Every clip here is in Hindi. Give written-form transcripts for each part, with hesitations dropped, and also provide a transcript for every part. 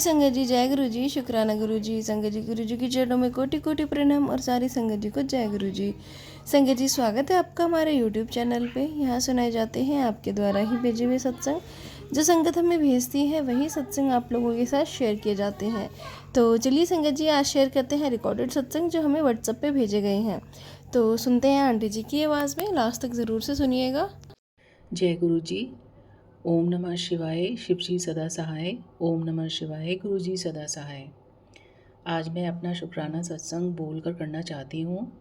संगत जी, जय गुरु जी, शुक्राना गुरु जी। संगत जी की चरणों में कोटि कोटि प्रणाम और सारी संगत जी को जय गुरु जी। संगत जी, स्वागत है आपका हमारे यूट्यूब चैनल पे। यहाँ सुनाए जाते हैं आपके द्वारा ही भेजे हुए सत्संग। जो संगत हमें भेजती है वही सत्संग आप लोगों के साथ शेयर किए जाते हैं। तो चलिए संगत जी, आज शेयर करते हैं रिकॉर्डेड सत्संग जो हमें व्हाट्सएप पे भेजे गए हैं। तो सुनते हैं आंटी जी की आवाज़ में, लास्ट तक ज़रूर से सुनिएगा। जय गुरु जी। ओम नमः शिवाय। शिव जी सदा सहाय। ओम नमः शिवाय। गुरु जी सदा सहाय। आज मैं अपना शुक्राना सत्संग बोलकर करना चाहती हूँ।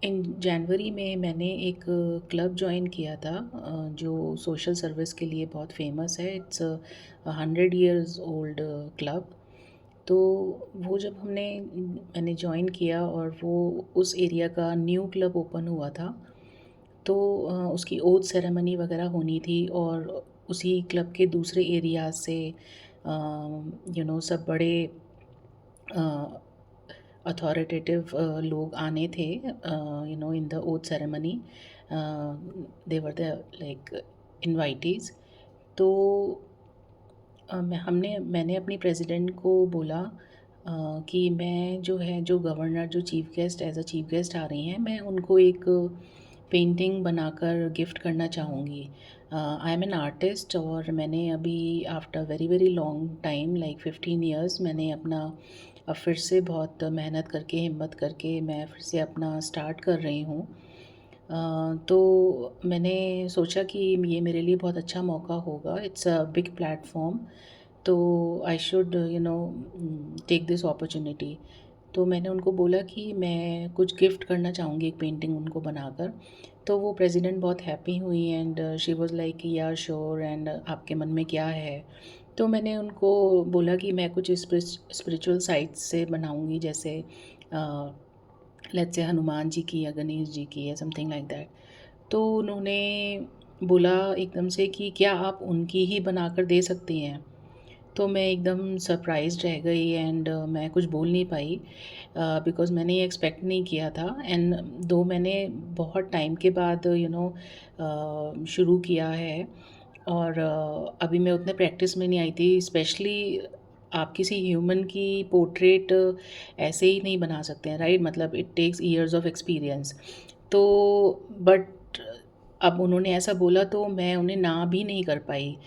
इन जनवरी में मैंने एक क्लब ज्वाइन किया था जो सोशल सर्विस के लिए बहुत फेमस है। It's 100 years old club. तो वो जब मैंने ज्वाइन किया और वो उस एरिया का न्यू क्लब ओपन हुआ था, तो उसकी ओथ सेरेमनी वगैरह होनी थी और उसी क्लब के दूसरे एरिया से सब बड़े अथॉरिटेटिव लोग आने थे in the oath ceremony. They were the like invitees. तो मैंने अपनी प्रेसिडेंट को बोला कि मैं जो गवर्नर जो chief guest as a chief guest आ रही हैं, मैं उनको एक पेंटिंग बनाकर गिफ्ट करना चाहूँगी। आई एम एन आर्टिस्ट और मैंने अभी after very very long time like 15 years मैंने अपना अब फिर से बहुत मेहनत करके हिम्मत करके मैं फिर से अपना स्टार्ट कर रही हूँ। तो मैंने सोचा कि ये मेरे लिए बहुत अच्छा मौका होगा। इट्स अ बिग प्लेटफॉर्म, तो I should take this opportunity. तो मैंने उनको बोला कि मैं कुछ गिफ्ट करना चाहूँगी, एक पेंटिंग उनको बनाकर। तो वो प्रेसिडेंट बहुत हैप्पी हुई एंड शी वाज लाइक या श्योर, एंड आपके मन में क्या है। तो मैंने उनको बोला कि मैं कुछ स्पिरिचुअल साइट्स से बनाऊँगी, जैसे लेट्स से हनुमान जी की या गणेश जी की या समथिंग लाइक दैट। तो उन्होंने बोला एकदम से कि क्या आप उनकी ही बनाकर दे सकती हैं। तो मैं एकदम सरप्राइज़्ड रह गई एंड मैं कुछ बोल नहीं पाई बिकॉज़ मैंने ये एक्सपेक्ट नहीं किया था। एंड दो मैंने बहुत टाइम के बाद शुरू किया है और अभी मैं उतने प्रैक्टिस में नहीं आई थी। स्पेशली आप किसी ह्यूमन की पोर्ट्रेट ऐसे ही नहीं बना सकते हैं, राइट? मतलब it takes years of experience. तो बट अब उन्होंने ऐसा बोला तो मैं उन्हें ना भी नहीं कर पाई।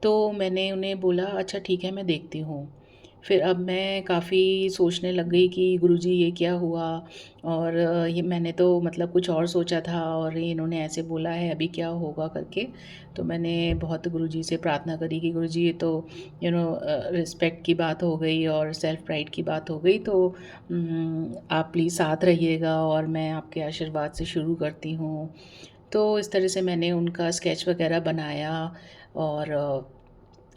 तो मैंने उन्हें बोला अच्छा ठीक है, मैं देखती हूँ। फिर अब मैं काफ़ी सोचने लग गई कि गुरुजी ये क्या हुआ, और ये मैंने तो मतलब कुछ और सोचा था और ये इन्होंने ऐसे बोला है, अभी क्या होगा करके। तो मैंने बहुत गुरुजी से प्रार्थना करी कि गुरुजी ये तो रिस्पेक्ट की बात हो गई और सेल्फ प्राइड की बात हो गई, तो आप प्लीज़ साथ रहिएगा और मैं आपके आशीर्वाद से शुरू करती हूँ। तो इस तरह से मैंने उनका स्केच वगैरह बनाया और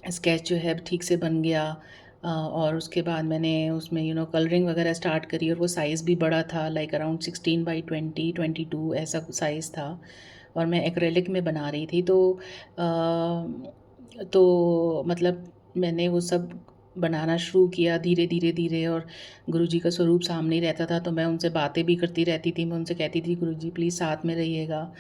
स्केच जो है ठीक से बन गया। और उसके बाद मैंने उसमें कलरिंग वगैरह स्टार्ट करी और वो साइज़ भी बड़ा था, लाइक अराउंड 16 by 20 22 ऐसा साइज़ था और मैं एक्रेलिक में बना रही थी। तो मतलब मैंने वो सब बनाना शुरू किया धीरे धीरे धीरे, और गुरुजी का स्वरूप सामने ही रहता था तो मैं उनसे बातें भी करती रहती थी। मैं उनसे कहती थी गुरुजी प्लीज़ साथ में रहिएगा।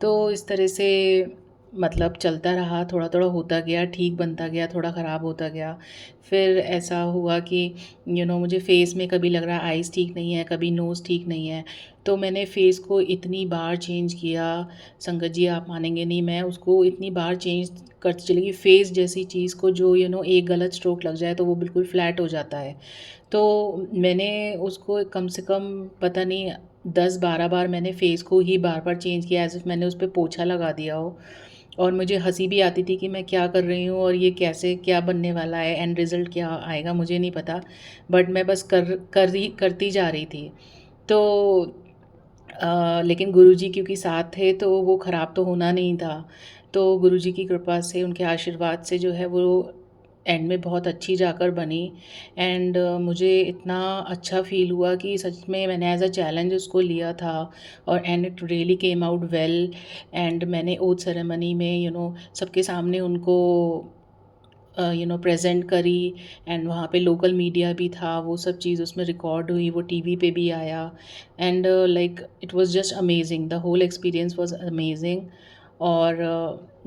तो इस तरह से मतलब चलता रहा, थोड़ा थोड़ा होता गया, ठीक बनता गया, थोड़ा ख़राब होता गया। फिर ऐसा हुआ कि मुझे फेस में कभी लग रहा है आइज़ ठीक नहीं है, कभी नोज़ ठीक नहीं है। तो मैंने फ़ेस को इतनी बार चेंज किया, संगत जी आप मानेंगे नहीं, मैं उसको इतनी बार चेंज करती चली गई। फ़ेस जैसी चीज़ को जो एक गलत स्ट्रोक लग जाए तो वो बिल्कुल फ्लैट हो जाता है। तो मैंने उसको कम से कम पता नहीं 10-12 बार मैंने फ़ेस को ही बार बार चेंज किया, एज़ इफ़ मैंने उस पे पोछा लगा दिया हो। और मुझे हँसी भी आती थी कि मैं क्या कर रही हूँ और ये कैसे क्या बनने वाला है, एंड रिज़ल्ट क्या आएगा मुझे नहीं पता। बट मैं बस करती जा रही थी। तो लेकिन गुरुजी क्योंकि साथ थे तो वो ख़राब तो होना नहीं था। तो गुरुजी की कृपा से, उनके आशीर्वाद से जो है वो एंड में बहुत अच्छी जाकर बनी। एंड मुझे इतना अच्छा फ़ील हुआ कि सच में मैंने एज़ अ चैलेंज उसको लिया था और and it really came out well. And मैंने ओथ सेरेमनी में सबके सामने उनको प्रेज़ेंट करी, एंड वहाँ पे लोकल मीडिया भी था, वो सब चीज़ उसमें रिकॉर्ड हुई, वो टीवी पे भी आया। And like it was just amazing, the whole experience was amazing. और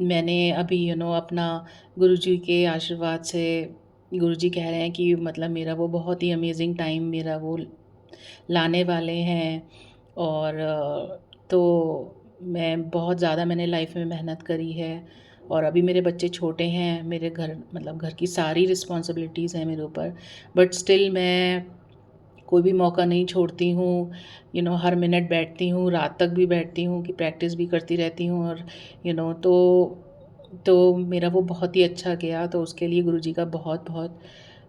मैंने अभी अपना गुरुजी के आशीर्वाद से, गुरुजी कह रहे हैं कि मतलब मेरा वो बहुत ही अमेजिंग टाइम मेरा वो लाने वाले हैं। और तो मैं बहुत ज़्यादा मैंने लाइफ में मेहनत करी है, और अभी मेरे बच्चे छोटे हैं, मेरे घर मतलब घर की सारी रिस्पॉन्सिबिलिटीज़ हैं मेरे ऊपर, बट स्टिल मैं कोई भी मौका नहीं छोड़ती हूँ। हर मिनट बैठती हूँ, रात तक भी बैठती हूँ कि प्रैक्टिस भी करती रहती हूँ। और तो मेरा वो बहुत ही अच्छा गया, तो उसके लिए गुरुजी का बहुत बहुत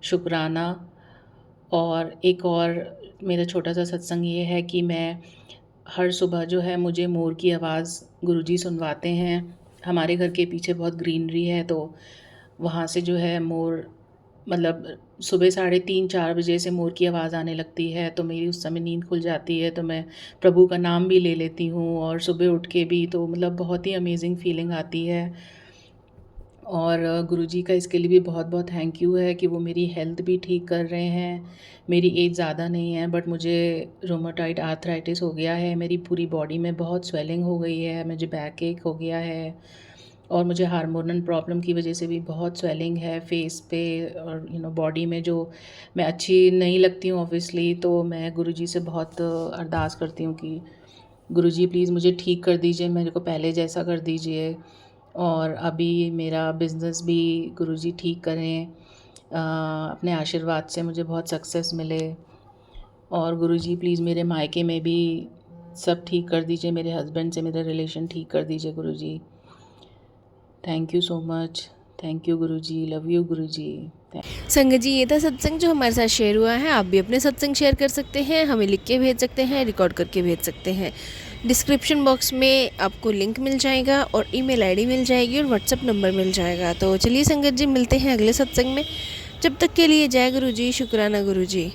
शुक्राना। और एक और मेरा छोटा सा सत्संग ये है कि मैं हर सुबह जो है मुझे मोर की आवाज़ गुरुजी सुनवाते हैं। हमारे घर के पीछे बहुत ग्रीनरी है, तो वहाँ से जो है मोर मतलब सुबह 3:30-4 बजे से मोर की आवाज़ आने लगती है, तो मेरी उस समय नींद खुल जाती है, तो मैं प्रभु का नाम भी ले लेती हूँ, और सुबह उठ के भी तो मतलब बहुत ही अमेजिंग फीलिंग आती है। और गुरुजी का इसके लिए भी बहुत बहुत थैंक यू है कि वो मेरी हेल्थ भी ठीक कर रहे हैं। मेरी एज ज़्यादा नहीं है, बट मुझे रोमाटॉइड आर्थराइटिस हो गया है, मेरी पूरी बॉडी में बहुत स्वेलिंग हो गई है, मुझे बैक एक हो गया है, और मुझे हार्मोनल प्रॉब्लम की वजह से भी बहुत स्वेलिंग है फेस पे और बॉडी में, जो मैं अच्छी नहीं लगती हूँ ऑब्वियसली। तो मैं गुरुजी से बहुत अरदास करती हूँ कि गुरुजी प्लीज़ मुझे ठीक कर दीजिए, मेरे को पहले जैसा कर दीजिए। और अभी मेरा बिज़नेस भी गुरुजी ठीक करें, अपने आशीर्वाद से मुझे बहुत सक्सेस मिले। और गुरुजी प्लीज़ मेरे मायके में भी सब ठीक कर दीजिए, मेरे हस्बैंड से मेरा रिलेशन ठीक कर दीजिए Guruji. Thank you so much. Thank you Guruji, love you Guruji. संगत जी, ये था सत्संग जो हमारे साथ शेयर हुआ है। आप भी अपने सत्संग शेयर कर सकते हैं, हमें लिख के भेज सकते हैं, रिकॉर्ड करके भेज सकते हैं। डिस्क्रिप्शन बॉक्स में आपको लिंक मिल जाएगा और ईमेल आईडी मिल जाएगी और व्हाट्सअप नंबर मिल जाएगा। तो चलिए संगत जी, मिलते हैं अगले सत्संग में। जब तक के लिए जय गुरु जी, शुक्राना गुरु जी।